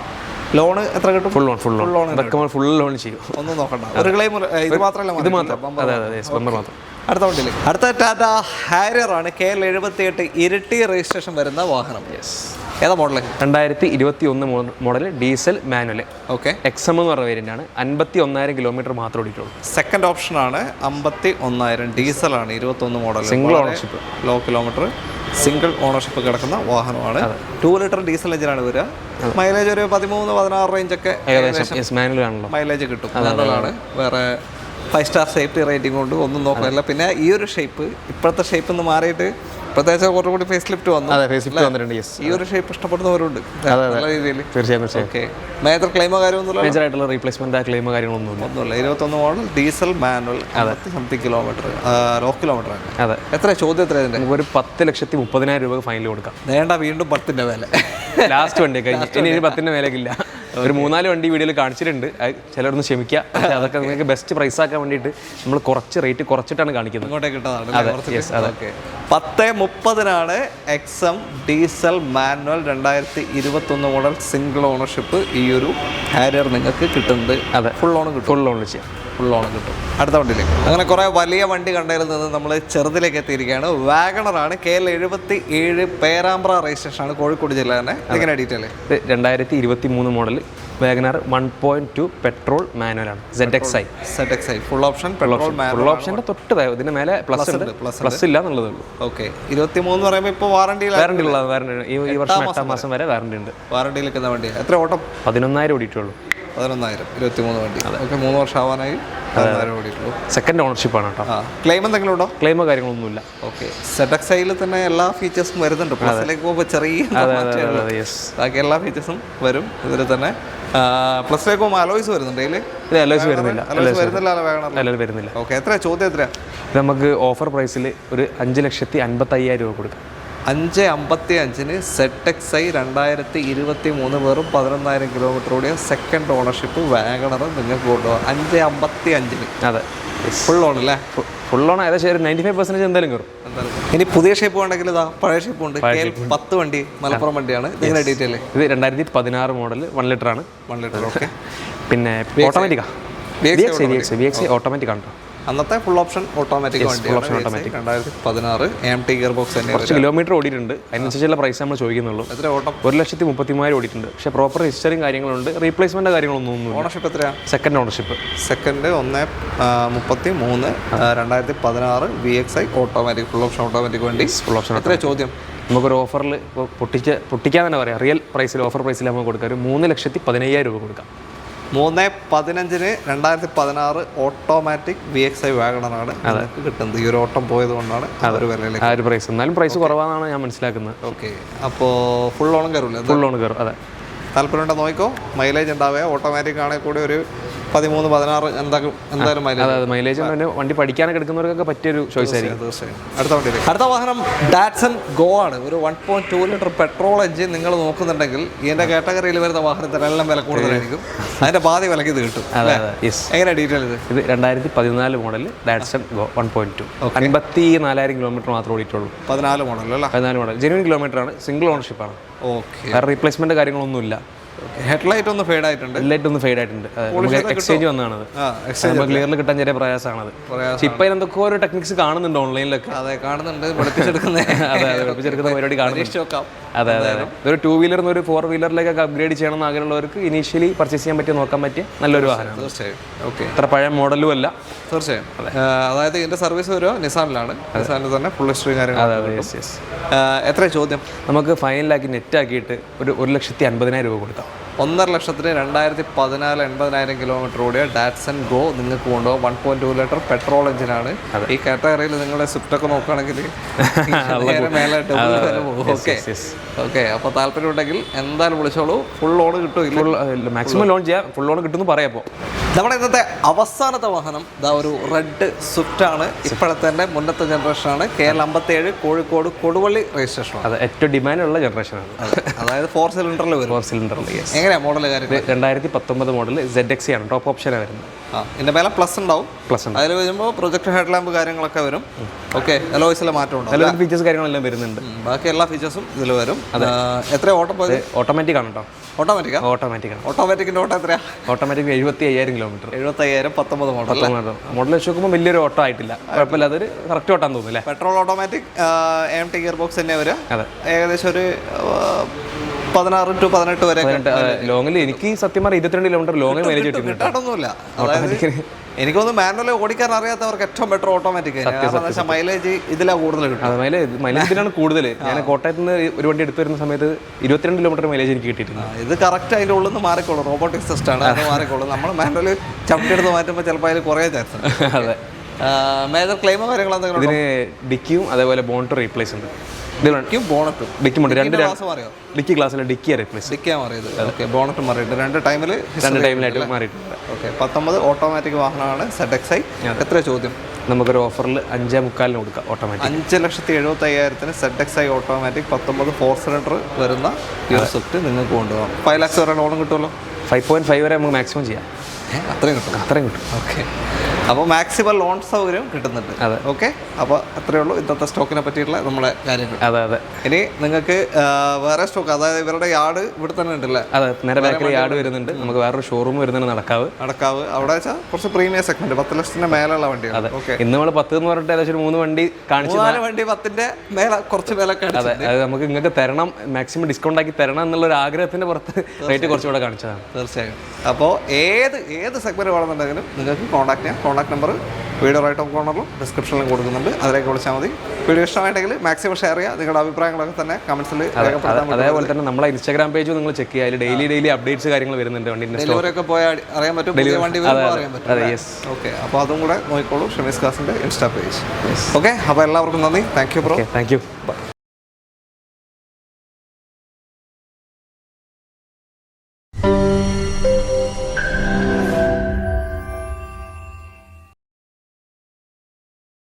ലോൺ എത്ര കിട്ടും? Full loan. ഇതൊക്കെ ഫുൾ ലോൺ ചെയ്യും. ഒന്നും നോക്കണ്ട. ഒരു ക്ലെയിം ഇത് മാത്രമല്ല. ഇത് മാത്രം. അതെ അതെ. ബമ്പർ മാത്രം. അടുത്ത വണ്ടിയിൽ അടുത്ത ടാറ്റ ഹാരിയർ ആണ്. KL78 ഇരട്ടി രജിസ്ട്രേഷൻ വരുന്ന വാഹനം. യെസ്. ഏതാ model? 2021 model diesel manual. Okay, XM എന്ന് പറഞ്ഞ വേരിയന്റ് ആണ്. 51,000 കിലോമീറ്റർ മാത്രം ഓടിയിട്ടുള്ളൂ. സെക്കൻഡ് ഓപ്ഷൻ ആണ്. 51,000 ഡീസൽ ആണ്. 21 model. Single ownership, low kilometre, single ownership കിടക്കുന്ന വാഹനമാണ്. 2 ലിറ്റർ ഡീസൽ എഞ്ചിനാണ് വരിക. മൈലേജ് ഒരു 13-16 റേഞ്ചൊക്കെ മൈലേജ് കിട്ടും. നല്ലതാണ്. വേറെ 5 സ്റ്റാർ സേഫ്റ്റി റേറ്റിംഗ് കൊണ്ട് ഒന്നും നോക്കാനില്ല. പിന്നെ ഈ ഒരു ഷേപ്പ്, ഇപ്പോഴത്തെ ഷേപ്പ് ഒന്ന് മാറിയിട്ട് പ്രത്യേകിച്ച് കുറച്ചുകൂടി ഫേസ് ലിഫ്റ്റ് വന്നു. ഈ ഒരു ഷേപ്പ് ഇഷ്ടപ്പെടുന്നവരുണ്ട് നല്ല രീതിയിൽ. തീർച്ചയായും. ഓക്കെ, മേജർ ക്ലെയിമോ കാര്യമൊന്നുമില്ല? മേജർ ആയിട്ടുള്ള റീപ്ലേസ്മെന്റ് ക്ലെയിമോ കാര്യങ്ങളൊന്നുമില്ല. 21 model diesel manual, 50 kilometre, low kilometre ആണ്. അതെ. എത്ര ചോദ്യം? എത്ര ഇതിന്റെ? ഒരു 10,30,000 രൂപ ഫൈനൽ കൊടുക്കാം. വേണ്ട, വീണ്ടും 10ന്റെ വില. ലാസ്റ്റ് വണ്ടി കഴിഞ്ഞു. ഇനി 10ന്റെ വിലക്കില്ല. ഒരു 3-4 വണ്ടി വീഡിയോയിൽ കാണിച്ചിട്ടുണ്ട്. ചിലരൊന്ന് ക്ഷമിക്കുക. അതൊക്കെ നിങ്ങൾക്ക് ബെസ്റ്റ് പ്രൈസ് ആക്കാൻ വേണ്ടിയിട്ട് നമ്മൾ കുറച്ച് റേറ്റ് കുറച്ചിട്ടാണ് കാണിക്കുന്നത്. ഇങ്ങോട്ടേക്ക് ഇട്ടതാണ്. 10:30 XM diesel manual 2021 model single ownership ഈ ഒരു ഹാരിയർ നിങ്ങൾക്ക് കിട്ടുന്നത്. അതെ, ഫുൾ ലോൺ കിട്ടും. ഫുൾ ലോൺ ചെയ്യാം. ഫുൾ ലോൺ കിട്ടും. അടുത്ത വണ്ടിയിലേക്ക് അങ്ങനെ കുറേ വലിയ വണ്ടി കണ്ടതിൽ നിന്ന് നമ്മൾ ചെറുതിലേക്ക് എത്തിയിരിക്കുകയാണ്. വാഗണറാണ്. KL77 പേരാമ്പ്ര രജിസ്ട്രേഷൻ ആണ്. കോഴിക്കോട് ജില്ല തന്നെ. ഇങ്ങനെ detail 2023 model WagonR 1.2 petrol manual ആണ്. ZXi full option petrol manual. Full ഓപ്ഷന്റെ തൊട്ട് ഇതിന്റെ മേലെ പ്ലസ് ഇല്ല എന്നുള്ളതേ ഉള്ളൂ. ഓക്കെ, 23 പറയുമ്പോൾ ഇപ്പോൾ വാറണ്ടി ഈ വർഷം 8ാം മാസം വരെ വാറണ്ടി ഉണ്ട്. വാറണ്ടിയിൽ നിൽക്കുന്ന വണ്ടി എത്ര ഓട്ടം? 11,000 ഓടിയിട്ടുള്ളൂ. 11,000 23 വണ്ടി. ഓക്കെ, 3 വർഷം ആവാനായി. 11,000 ഓടിയിട്ടുള്ളൂ. സെക്കൻഡ് ഓണർഷിപ്പ് ആണ് കേട്ടോ. ക്ലെയിം എന്തെങ്കിലും ഉണ്ടോ? ക്ലെയിമോ കാര്യങ്ങളൊന്നുമില്ല. ഓക്കെ, ZXiയിൽ തന്നെ എല്ലാ ഫീച്ചേഴ്സും വരുന്നുണ്ട്. പ്ലസിലേക്ക് പോകുമ്പോൾ ചെറിയ ബാക്കി എല്ലാ ഫീച്ചേഴ്സും വരും ഇതിൽ തന്നെ. പ്ലസിലേക്ക് പോകുമ്പോൾ അലോയ്സ് വരുന്നുണ്ട്. അലോയ്സ് വരുന്നില്ല. വരുന്നില്ല. ഓക്കെ, എത്ര ചോദ്യം? എത്ര നമുക്ക് ഓഫർ പ്രൈസിൽ ഒരു 5,55,000 രൂപ കൊടുക്കാം. 5,55,000 ZXi 2023 വെറും 11,000 കിലോമീറ്റർ ഓടിയ സെക്കൻഡ് ഓണർഷിപ്പ് വാഗണർ നിങ്ങൾക്ക് കൊണ്ടുപോകാം. 5,55,000. അതെ, ഫുൾ ലോൺ അല്ലേ? ഫുൾ ലോൺ ഏകദേശം ഒരു 95% എന്തായാലും കയറും. ഇനി പുതിയ ഷേപ്പ് ഉണ്ടെങ്കിൽ ഇതാ പഴയ ഷേപ്പ് ഉണ്ട്. KL10 വണ്ടി, മലപ്പുറം വണ്ടിയാണ്. ഇതിന്റെ ഡീറ്റെയിൽ ഇത് 2016 മോഡൽ 1 ലിറ്റർ ആണ്. 1 ലിറ്റർ. ഓക്കെ, പിന്നെ ഓട്ടോമാറ്റിക്കാ VXi ഓട്ടോമാറ്റിക് ആണ്. അന്നത്തെ ഫുൾ ഓപ്ഷൻ ഓട്ടോമാറ്റിക് വണ്ടി. 2016 AMT ഗിയർ ബോക്സ് തന്നെ. കുറച്ച് കിലോമീറ്റർ ഓടിയിട്ടുണ്ട്. അതിനനുസരിച്ചുള്ള പ്രൈസ് നമ്മൾ ചോദിക്കുന്നുള്ളൂ. എത്ര ഓട്ടം? 1,33,000 ഓടിയിട്ടുണ്ട്. പക്ഷേ പ്രോപ്പർ രജിസ്റ്ററിങ് കാര്യങ്ങളുണ്ട്. റീപ്ലേസ്മെന്റ് കാര്യങ്ങളൊന്നും. ഓണർഷിപ്പ് എത്രയാണ്? Second ownership. Second 1,33 2016 VXi automatic full option automatic വണ്ടി. Full option. എത്ര ചോദ്യം? നമുക്കൊരു ഓഫറിൽ പൊട്ടിക്കാൻ തന്നെ പറയാം. റിയൽ പ്രൈസിൽ ഓഫർ പ്രൈസിൽ നമുക്ക് കൊടുക്കാം. ഒരു 3,15,000 രൂപ കൊടുക്കാം. 3,15,000 2016 ഓട്ടോമാറ്റിക് VXi വാഗണറാണ് നിങ്ങൾക്ക് കിട്ടുന്നത്. ഈ ഒരു ഓട്ടം പോയത് കൊണ്ടാണ് ആ ഒരു വിലയിലേക്ക്. ആ ഒരു പ്രൈസ്. എന്നാലും പ്രൈസ് കുറവാണെന്നാണ് ഞാൻ മനസ്സിലാക്കുന്നത്. ഓക്കെ, അപ്പോൾ ഫുൾ ലോണും കയറില്ല? ഫുൾ ലോൺ കയറും. അതെ, താല്പര്യമുണ്ടോ നോക്കിക്കോ. മൈലേജ് ഉണ്ടാവുക. ഓട്ടോമാറ്റിക് ആണെങ്കിൽ കൂടി ഒരു 13-16 എന്തായാലും മൈലേജ്. അതായത് മൈലേജ് വണ്ടി പഠിക്കാനൊക്കെ എടുക്കുന്നവർക്കൊക്കെ പറ്റിയൊരു ചോയ്സ് ആയിരിക്കും. തീർച്ചയായും. അടുത്ത വാഹനം ഡാറ്റ്സൺ ഗോ ആണ്. ഒരു 1.2 ലിറ്റർ പെട്രോൾ എഞ്ചിൻ നിങ്ങൾ നോക്കുന്നുണ്ടെങ്കിൽ ഇതിന്റെ കാറ്റഗറിയിൽ വരുന്ന വാഹനത്തിനെല്ലാം വില കൂടുതലായിരിക്കും. അതിന്റെ പാതി വിലക്ക് ഇത് കിട്ടും. എങ്ങനെയാണ് ഡീറ്റെയിൽ ഇത്? 2014 മോഡൽ ഡാറ്റ്സൺ ഗോ 1.2, 54,000 കിലോമീറ്റർ മാത്രമേ ഓടിയിട്ടുള്ളൂ. 14 മോഡൽ അല്ലേ? 14 മോഡൽ, ജെന്യൂൻ കിലോമീറ്റർ ആണ്, സിംഗിൾ ഓണർഷിപ്പ് ആണ്. ഓക്കെ. വേറെ റീപ്ലേസ്മെന്റ് കാര്യങ്ങളൊന്നുമില്ല. ഹെഡ്ലൈറ്റ് ഒന്ന് ഫെയ്ഡ് ആയിട്ടുണ്ട്. ഹെഡ്ലൈറ്റ് ഒന്ന് ഫെയ്ഡ് ആയിട്ടുണ്ട്. എക്സ്ചേഞ്ച് വന്നതാണത്. ക്ലിയറിൽ കിട്ടാൻ ചെറിയ പ്രയാസമാണത്. ഇപ്പൊ എന്തൊക്കെ ഓരോ ടെക്നിക്സ് കാണുന്നുണ്ട് ഓൺലൈനിലൊക്കെ. അതെ, കാണുന്നുണ്ട്. പഠിപ്പിച്ചെടുക്കുന്ന പരിപാടി കാണുന്നുണ്ട്. അതെ അതെ അതെ. ഒരു 2 വീലറിൽ ഒരു 4 വീലറിലേക്കൊക്കെ അപ്ഗ്രേഡ് ചെയ്യണം എന്ന് ആഗ്രഹമുള്ളവർക്ക് ഇനീഷ്യലി പർച്ചേസ് ചെയ്യാൻ പറ്റിയ നോക്കാൻ പറ്റിയ നല്ലൊരു വാഹനമാണ്. തീർച്ചയായും. ഓക്കെ. അത്ര പഴയ മോഡലും അല്ല. തീർച്ചയായും. അതായത് ഇതിന്റെ സർവീസ് വരുമോ നിസാനിലാണ്. നിസാനിൽ തന്നെ ഫുൾ ഹിസ്റ്ററി കാര്യങ്ങൾ. എത്ര ചോദ്യം? നമുക്ക് ഫൈനലാക്കി നെറ്റ് ആക്കിയിട്ട് ഒരു 1,50,000 രൂപ കൊടുക്കാം. 1.5 ലക്ഷത്തിന് 2014 80,000 കിലോമീറ്റർ ഓടിയ ഡാറ്റ്സൺ ഗോ നിങ്ങൾക്ക് കൊണ്ടുപോകാം. 1.2 ലിറ്റർ പെട്രോൾ എഞ്ചിനാണ്. ഈ കാറ്റഗറിയിൽ നിങ്ങളുടെ സ്വിഫ്റ്റ് ഒക്കെ നോക്കുകയാണെങ്കിൽ ഓക്കെ. അപ്പോൾ താല്പര്യം ഉണ്ടെങ്കിൽ എന്തായാലും വിളിച്ചോളൂ. ഫുൾ ലോൺ കിട്ടും. മാക്സിമം ലോൺ ചെയ്യാം. ഫുൾ ലോൺ കിട്ടുമെന്ന് പറയാം. ഇപ്പോൾ നമ്മുടെ ഇന്നത്തെ അവസാനത്തെ വാഹനം ഒരു റെഡ് സ്വിഫ്റ്റ് ആണ്. ഇപ്പോഴത്തെ തന്നെ മുന്നത്തെ ജനറേഷനാണ്. KL57 Kozhikode Koduvally registration. അത് ഏറ്റവും ഡിമാൻഡുള്ള ജനറേഷനാണ്. അതായത് 4 സിലിണ്ടറിൽ വരും. 4 സിലിണ്ടറിൽ. എങ്ങനെയാ മോഡൽ കാര്യം? 2019 മോഡൽ ZXE ആണ്. ടോപ്പ് ഓപ്ഷനാണ് വരുന്നത്. ഇതിന്റെ മേലെ പ്ലസ് ഉണ്ടാവും. പ്ലസ് ഉണ്ട്. അതിൽ വരുമ്പോൾ പ്രൊജക്ട് ഹെഡ് ലാമ്പ് കാര്യങ്ങളൊക്കെ വരും. ഓക്കെ. എലോയ്സിലെ മാറ്റം ഉണ്ടാവും. എല്ലാ ഫീച്ചേഴ്സ് കാര്യങ്ങളെല്ലാം വരുന്നുണ്ട്. ബാക്കി എല്ലാ ഫീച്ചേഴ്സും ഇതിൽ വരും. എത്ര ഓട്ടം പോയത്? ഓട്ടോമാറ്റിക് ആണ് കേട്ടോ. ഓട്ടോമാറ്റിക്കാ? ഓട്ടോമാറ്റിക് ആണ്. ഓട്ടോമാറ്റിക്കിന്റെ ഓട്ടം എത്രയാ? Automatic 75,000 kilometre. 75,000 19 മോഡൽ വെച്ച് നോക്കുമ്പോൾ വലിയൊരു ഓട്ടോ ആയിട്ടില്ല. കുഴപ്പമില്ല. അതൊരു കറക്റ്റ് ഓട്ടാന്ന് തോന്നുന്നു അല്ലേ? Petrol automatic AMT gear box തന്നെ വരും. അതെ. ഏകദേശം ഒരു 16 to 18 വരെ. ലോങ്ങിൽ എനിക്ക് സത്യം പറഞ്ഞാൽ 22 കിലോമീറ്റർ ലോങ്ങിൽ മൈലേജ് കിട്ടാനൊന്നുമില്ല. അതായത് എനിക്കൊന്ന് മാനുവൽ ഓടിക്കാൻ അറിയാത്തവർക്ക് ഏറ്റവും ബെറ്റർ ഓട്ടോമാറ്റിക്. മൈലേജ് ഇതിലാണ് കൂടുതൽ കിട്ടും. മൈലേജ് ഇതിലാണ് കൂടുതൽ. ഞാൻ കോട്ടയത്ത് നിന്ന് ഒരു വണ്ടി എടുത്തു വരുന്ന സമയത്ത് 22 കിലോമീറ്റർ മൈലേജ് എനിക്ക് കിട്ടിയിട്ടുണ്ട്. ഇത് കറക്റ്റ് അതിൻ്റെ ഉള്ളിൽ നിന്ന് മാറിക്കോളും. റോബോട്ടിക് സിസ്റ്റം ആണ്. അത് മാറിക്കോളും. നമ്മൾ മാനുവൽ ചവിട്ടിയെടുത്ത് മാറ്റുമ്പോൾ ചിലപ്പോൾ അതിൽ കുറേ ചാൻസ്. അതെ. മേജർ ക്ലെയിമോ കാര്യങ്ങളോ എന്തെങ്കിലും? ഇതിന് ഡിക്കിയും അതേപോലെ ബോണറ്റ് റീപ്ലേസ് ഉണ്ട്. ബോണറ്റും ഡിക്കും ഉണ്ട്. ഡിക്കി ഗ്ലാസ്സിൽ ഡിക്കിയാണ് റീപ്ലേസ്. ഡിക്കിയാണ് മാറിയത്. ഓക്കെ. ബോണറ്റ് മാറിയിട്ട് രണ്ട് ടൈമിലായിട്ട് മാറിയിട്ടുണ്ട്. ഓക്കെ. 19 ഓട്ടോമാറ്റിക് വാഹനമാണ് ZXi. എത്ര ചോദ്യം? നമുക്കൊരു ഓഫറിൽ 5.25 കൊടുക്കാം. ഓട്ടോമാറ്റിക് 5,75,000 ZXi ഓട്ടോമാറ്റിക് 19 4 സിലിണ്ടർ വരുന്ന ഈ സ്വിഫ്റ്റ് നിങ്ങൾക്ക് കൊണ്ടുപോകാം. 5 lakhs വരെ ലോൺ കിട്ടുമല്ലോ. 5.5 വരെ നമുക്ക് മാക്സിമം ചെയ്യാം. അത്രയും കിട്ടും. ഓക്കെ. അപ്പോൾ മാക്സിമം ലോൺ സൗകര്യം കിട്ടുന്നുണ്ട്. അതെ. ഓക്കെ. അപ്പോൾ അത്രയേ ഉള്ളൂ ഇന്നത്തെ സ്റ്റോക്കിനെ പറ്റിയിട്ടുള്ള നമ്മുടെ കാര്യങ്ങൾ. അതെ അതെ. ഇനി നിങ്ങൾക്ക് വേറെ സ്റ്റോക്ക്, അതായത് ഇവരുടെ യാർഡ് ഇവിടെ തന്നെ ഉണ്ടല്ലേ? അതെ. നേരെ ബാക്കിൽ യാർഡ് വരുന്നുണ്ട്. നമുക്ക് വേറൊരു ഷോറൂം വരുന്നുണ്ട്. നടക്കാവ് അവിടെ വെച്ചാൽ കുറച്ച് പ്രീമിയം സെഗ്മെന്റ് 10 ലക്ഷത്തിന്റെ മേലുള്ള വണ്ടികൾ. ഓക്കെ. ഇന്ന് നമ്മൾ 10 എന്ന് പറഞ്ഞിട്ട് ഏകദേശം 3 വണ്ടി കാണിച്ചു. 4 വണ്ടി 10ന്റെ മേലെ കുറച്ച് വിലക്ക്. അതെ. അത് നമുക്ക് നിങ്ങൾക്ക് തരണം, മാക്സിമം ഡിസ്കൗണ്ട് ആക്കി തരണം എന്നുള്ള ഒരു ആഗ്രഹത്തിന്റെ പുറത്ത് റേറ്റ് കുറച്ചുകൂടെ കാണിച്ചതാണ്. തീർച്ചയായും. അപ്പോൾ ഏത് സെഗ്മെന്റ് വേണമെന്നുണ്ടെങ്കിലും നിങ്ങൾക്ക് കോൺടാക്ട് ചെയ്യാം. Contact number video right of കോർണറിലും ഡിസ്ക്രിപ്ഷനിലും കൊടുക്കുന്നുണ്ട്. അതിലേക്ക് വിളിച്ചാൽ മതി. വീഡിയോ ഇഷ്ടമായിട്ടെങ്കിൽ മാക്സിമം ഷെയർ ചെയ്യുക. നിങ്ങളുടെ അഭിപ്രായങ്ങളൊക്കെ തന്നെ കമന്റ്സിൽ രേഖപ്പെടുത്താൻ. അതേപോലെ തന്നെ നമ്മളെ ഇൻസ്റ്റാഗ്രാം പേജ് നിങ്ങൾ ചെക്ക് ചെയ്യുക. അതിൽ ഡെയിലി അപ്ഡേറ്റ്സ് കാര്യങ്ങൾ വരുന്നുണ്ട്. വണ്ടിന്റെ ഡെലിവറി ഒക്കെ പോയാൽ അറിയാൻ പറ്റും. വണ്ടി അറിയാൻ പറ്റും. ഓക്കെ. അപ്പോൾ അതും കൂടെ നോക്കിക്കോളൂ. ഷമീസ് കാസിന്റെ ഇൻസ്റ്റാ പേജ്. ഓക്കെ. അപ്പോൾ എല്ലാവർക്കും നന്ദി. Thank you bro. Thank U.